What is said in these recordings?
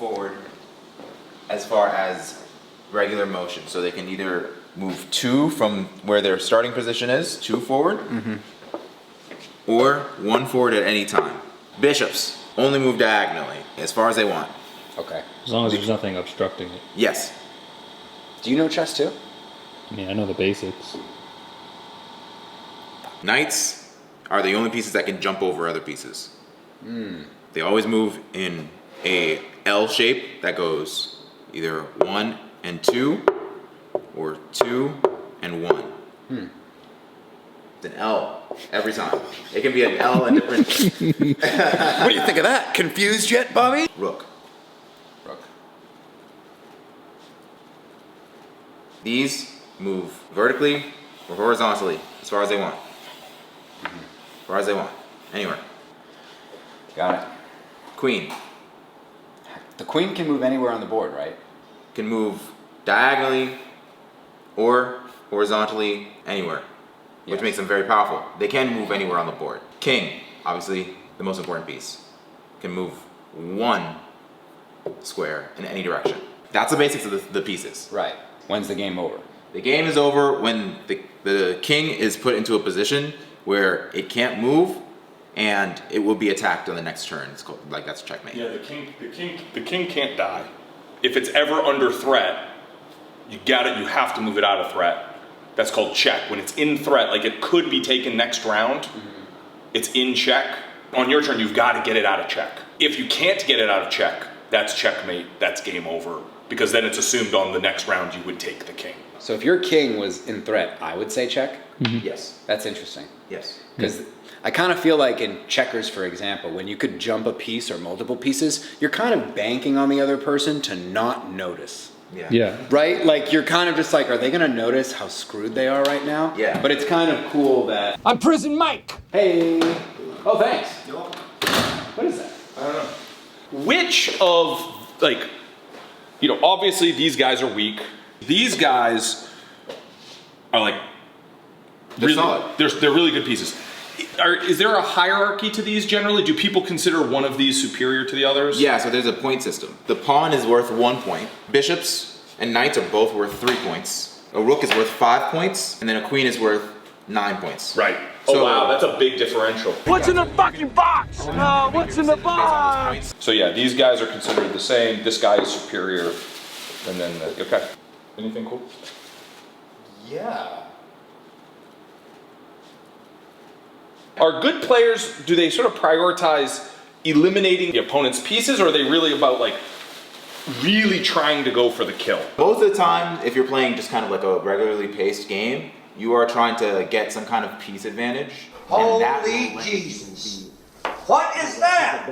forward as far as regular motion. So they can either move 2 from where their starting position is, 2 forward, or 1 forward at any time. Bishops only move diagonally as far as they want. Okay. As long as there's nothing obstructing it. Yes. Do you know chess too? I mean, I know the basics. Knights are the only pieces that can jump over other pieces. They always move in a L shape that goes either 1 and 2 or 2 and 1. It's an L every time. It can be an L in different. What do you think of that? Confused yet, Bobby? Rook. Rook. These move vertically or horizontally as far as they want. As far as they want. Anywhere. Got it. Queen The queen can move anywhere on the board, right? can move diagonally or horizontally anywhere, which Yes. makes them very powerful. They can move anywhere on the board. King, obviously the most important piece, can move 1 square in any direction. That's the basics of the pieces. Right. When's the game over? The game is over when the king is put into a position where it can't move and it will be attacked on the next turn. It's called, like, that's checkmate. Yeah, the king can't die. If it's ever under threat, you have to move it out of threat. That's called check. When it's in threat, like it could be taken next round, it's in check. On your turn, you've got to get it out of check. If you can't get it out of check, that's checkmate, that's game over. Because then it's assumed on the next round you would take the king. So if your king was in threat, I would say check. Yes. That's interesting. Yes. Because I kind of feel like in checkers, for example, when you could jump a piece or multiple pieces, you're kind of banking on the other person to not notice. Yeah. Yeah. Right? Like you're kind of just like, are they going to notice how screwed they are right now? Yeah. But it's kind of cool that. I'm Prison Mike. Hey. Oh, thanks. What is that? I don't know. Which of, like, you know, obviously these guys are weak. These guys are like, They're solid. They're really good pieces. Is there a hierarchy to these generally? Do people consider one of these superior to the others? Yeah, so there's a point system. The pawn is worth 1 point. Bishops and knights are both worth 3 points. A rook is worth 5 points, and then a queen is worth 9 points. Right. So- Oh wow, that's a big differential. What's in the fucking box? What's in the box? So yeah, these guys are considered the same. This guy is superior, and then okay. Anything cool? Yeah. Are good players, do they sort of prioritize eliminating the opponent's pieces, or are they really about like really trying to go for the kill? Most of the time, if you're playing just kind of like a regularly paced game, you are trying to get some kind of piece advantage. and that will Holy let Jesus. you What is that?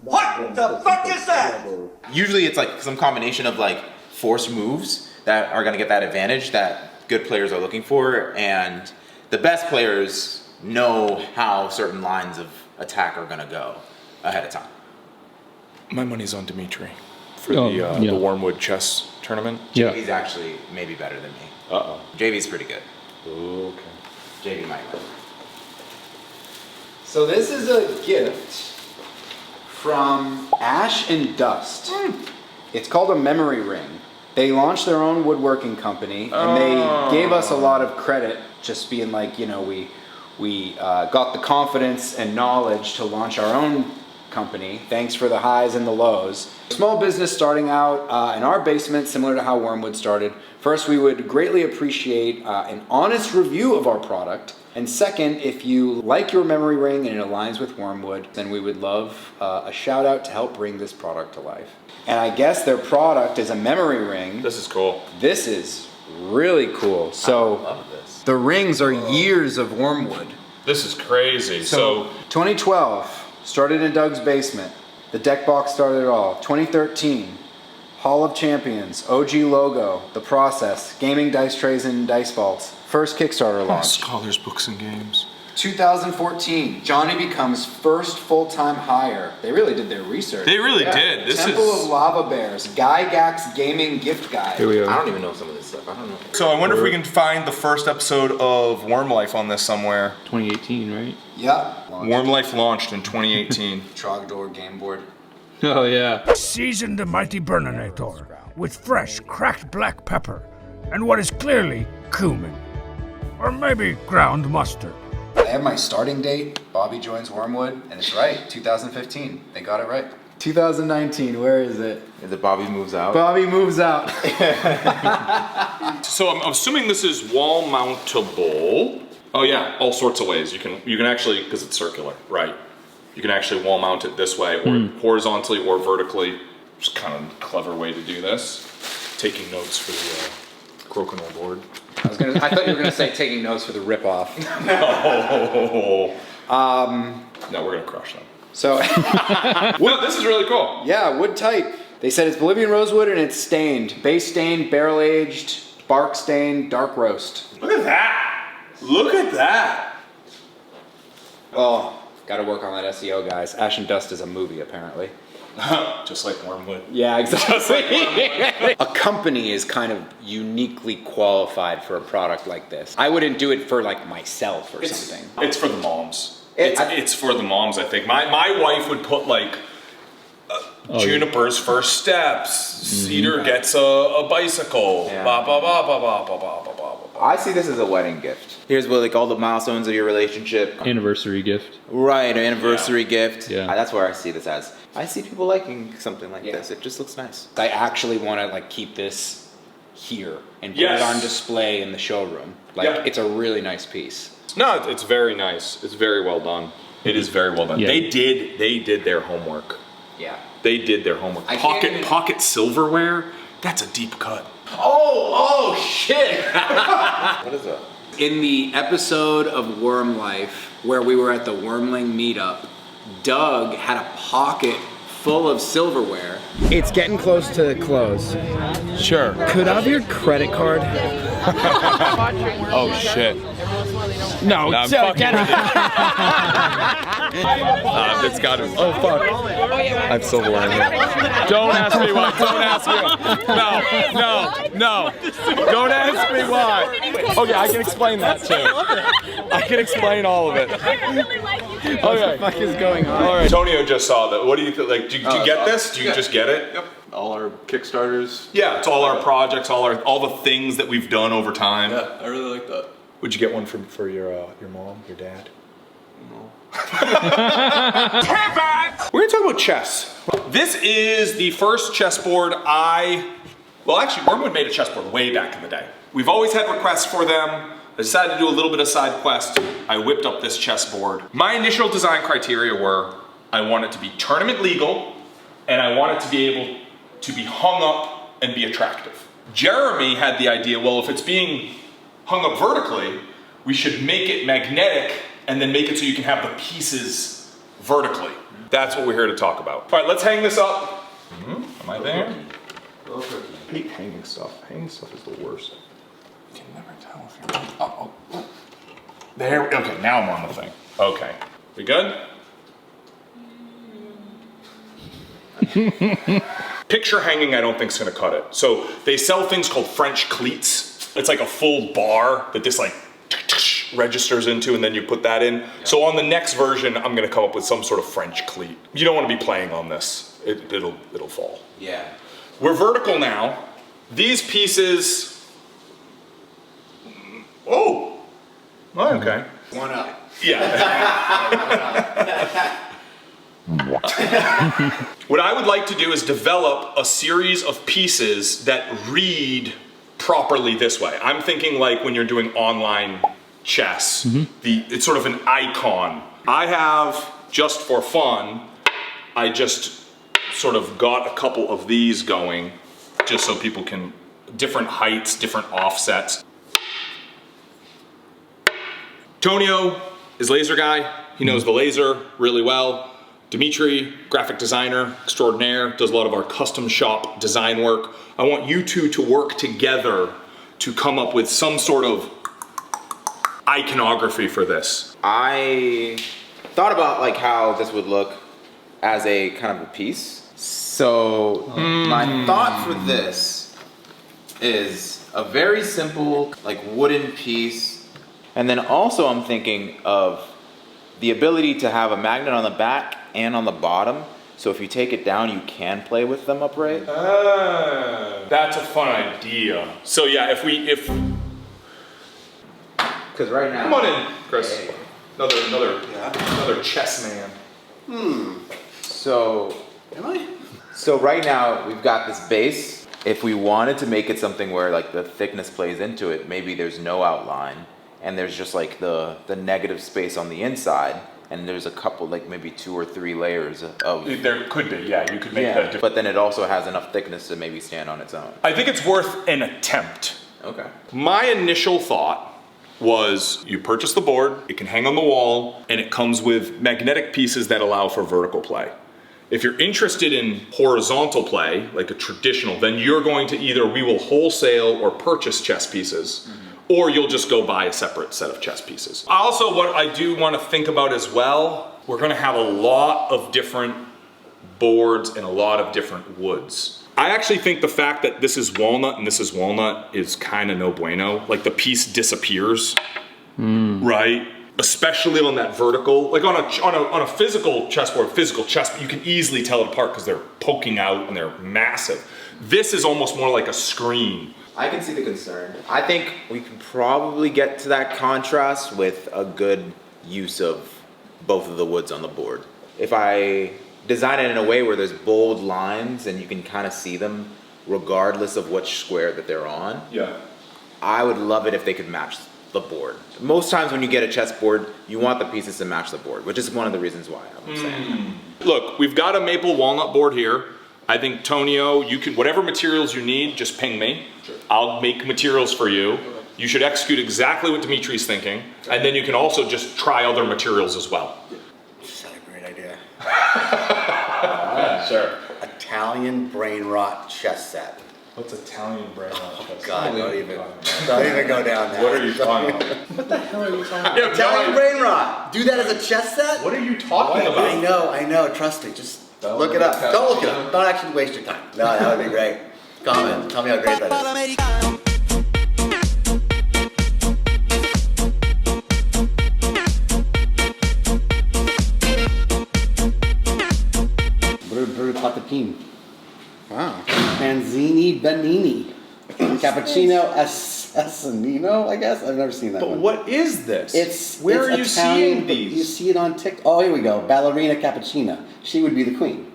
What the fuck is that? Usually it's like some combination of like forced moves that are gonna get that advantage that good players are looking for, and the best players know how certain lines of attack are gonna go ahead of time. My money's on Dimitri for Oh, the yeah. Wyrmwood chess tournament. Yeah. JV's actually maybe better than me. Uh-oh. JV's pretty good. Okay. JV might win. So this is a gift from Ash and Dust. It's called a memory ring. They launched their own woodworking company, and they gave us a lot of credit, just being like, you know, we got the confidence and knowledge to launch our own company. Thanks for the highs and the lows. Small business starting out in our basement, similar to how Wyrmwood started. First, we would greatly appreciate an honest review of our product. And second, if you like your memory ring and it aligns with Wyrmwood, then we would love a shout out to help bring this product to life. And I guess their product is a memory ring. This is cool. This is really cool. So Love this. the rings are years of Wyrmwood. This is crazy. So 2012, started in Doug's basement. The deck box started it all. 2013, Hall of Champions, OG logo, the process, gaming dice trays and dice vaults. First Kickstarter launch. Scholars, books, and games. 2014, Johnny becomes first full-time hire. They really did their research. They really did. This Temple is- of Lava Bears, Gygax Gaming Gift Guide. Here we I are. don't even know some of this stuff. I don't know. So I wonder if we can find the first episode of Worm Life on this somewhere. 2018, right? Yep. Worm Life launched in 2018. Trogdor game board. Oh yeah. Season the mighty Burninator with fresh, cracked black pepper and what is clearly cumin. Or maybe ground mustard. I have my starting date. Bobby joins Wyrmwood, and it's right. 2015. They got it right. 2019. Where is it? Is it Bobby moves out? Bobby moves out. So I'm assuming this is wall mountable. Oh yeah, all sorts of ways. You can actually, because it's circular, right? You can actually wall mount it this way, or horizontally, or vertically. Just kind of a clever way to do this. Taking notes for the crokinole board. I thought you were gonna say taking notes for the rip-off. No. No, we're gonna crush them. So, Well, this is really cool. yeah, wood type. They said it's Bolivian rosewood and it's stained. Base stained, barrel aged, bark stained, dark roast. Look at that. Look at that. Oh, gotta work on that SEO, guys. Ash and Dust is a movie, apparently. Just like Wyrmwood. Yeah, exactly. A company is kind of uniquely qualified for a product like this. I wouldn't do it for like myself or something. It's for the moms. It- It's for the moms, I think. My wife would put like Juniper's first steps. Cedar gets a bicycle. Yeah. Blah blah blah blah blah blah blah blah blah. I see this as a wedding gift. Here's what like all the milestones of your relationship. Anniversary gift. Right, an anniversary gift. Yeah. That's where I see this as. I see people liking something like Yeah. this. It just looks nice. I actually want to like keep this here and put Yes. it on display in the showroom. Like Yeah. it's a really nice piece. No, it's very nice. It's very well done. It is very well done. Yeah. They did their homework. Yeah. They did their homework. I can't even- Pocket silverware. That's a deep cut. Oh shit! What is that? In the episode of Worm Life where we were at the Wormling meetup, Doug had a pocket full of silverware. It's getting close to close. Sure. Could I have your credit card? Oh shit. No, I'm so fucking get with it. It's got to. Oh fuck. I have silverware in here. Don't ask me why. Don't ask me. No. Don't ask me why. Okay, I can explain that too. I can explain all of it. Okay. What the fuck is going on? All right. Antonio just saw that. What do you think? Like, do you get this? Do you just get it? Yep. All our Kickstarters. Yeah, it's all our projects, all the things that we've done over time. Yeah, I really like that. Would you get one for your mom, your dad? No. We're gonna talk about chess. This is the first chessboard well actually Wyrmwood made a chessboard way back in the day. We've always had requests for them. I decided to do a little bit of side quest. I whipped up this chessboard. My initial design criteria were, I want it to be tournament legal, and I want it to be able to be hung up and be attractive. Jeremy had the idea, well, if it's being hung up vertically, we should make it magnetic and then make it so you can have the pieces vertically. That's what we're here to talk about. All right, let's hang this up. Am I there? I hate hanging stuff. Hanging stuff is the worst. You can never tell if you're oh. There, okay, now I'm on the thing. Okay, we good? Picture hanging I don't think is gonna cut it. So they sell things called French cleats. It's like a full bar that this like registers into and then you put that in. Yeah. So on the next version, I'm gonna come up with some sort of French cleat. You don't wanna be playing on this. It'll fall. Yeah. We're vertical now. These pieces, oh, okay. One up. Yeah. What I would like to do is develop a series of pieces that read properly this way. I'm thinking like when you're doing online chess, it's sort of an icon. I have, just for fun, I just sort of got a couple of these going, just so people can, different heights, different offsets. Antonio is laser guy. He knows the laser really well. Dimitri, graphic designer extraordinaire, does a lot of our custom shop design work. I want you two to work together to come up with some sort of iconography for this. I thought about like how this would look as a kind of a piece. So my thought for this is a very simple like wooden piece. And then also I'm thinking of the ability to have a magnet on the back and on the bottom So if you take it down, you can play with them upright. That's a fun idea. So yeah, if Because right now, come on in, Chris. Another chess man. So Am I? So right now we've got this base. If we wanted to make it something where like the thickness plays into it, maybe there's no outline and there's just like the negative space on the inside, and there's a couple, like maybe 2 or 3 layers of. There could be, yeah. You could make that different. But then it also has enough thickness to maybe stand on its own. I think it's worth an attempt. Okay. My initial thought was you purchase the board, it can hang on the wall, and it comes with magnetic pieces that allow for vertical play. If you're interested in horizontal play, like a traditional, then you're going to we will wholesale or purchase chess pieces, or you'll just go buy a separate set of chess pieces. Also, what I do want to think about as well, we're going to have a lot of different boards and a lot of different woods. I actually think the fact that this is walnut and this is walnut is kind of no bueno. Like the piece disappears, right? Especially on that vertical, like on a physical chessboard, you can easily tell it apart because they're poking out and they're massive. This is almost more like a screen. I can see the concern. I think we can probably get to that contrast with a good use of both of the woods on the board. If I design it in a way where there's bold lines and you can kind of see them regardless of which square that they're on, Yeah. I would love it if they could match the board. Most times when you get a chessboard, you want the pieces to match the board, which is one of the reasons why I'm saying that. Look, we've got a maple walnut board here. I think, Tonio, you can, whatever materials you need, just ping me. Sure. I'll make materials for you. You should execute exactly what Dimitri's thinking, and then you can also just try other materials as well. Is that a great idea? Sure. Italian brain rot chess set. What's Italian brain rot chess? God, don't even go down there. What are you talking about? What the hell are you talking about? Italian brain rot. Do that as a chess set? What are you talking about? I know. Trust me. Just look it up. Don't look it up. Don't actually waste your time. No, that would be great. Comment. Tell me how great that is. Patapim. Wow. Panzini Benini. Cappuccino Assassino, I guess? I've never seen that But one. what is this? It's Where are you Italian, seeing these? You see it on TikTok. Oh, here we go. Ballerina Cappuccina. She would be the queen.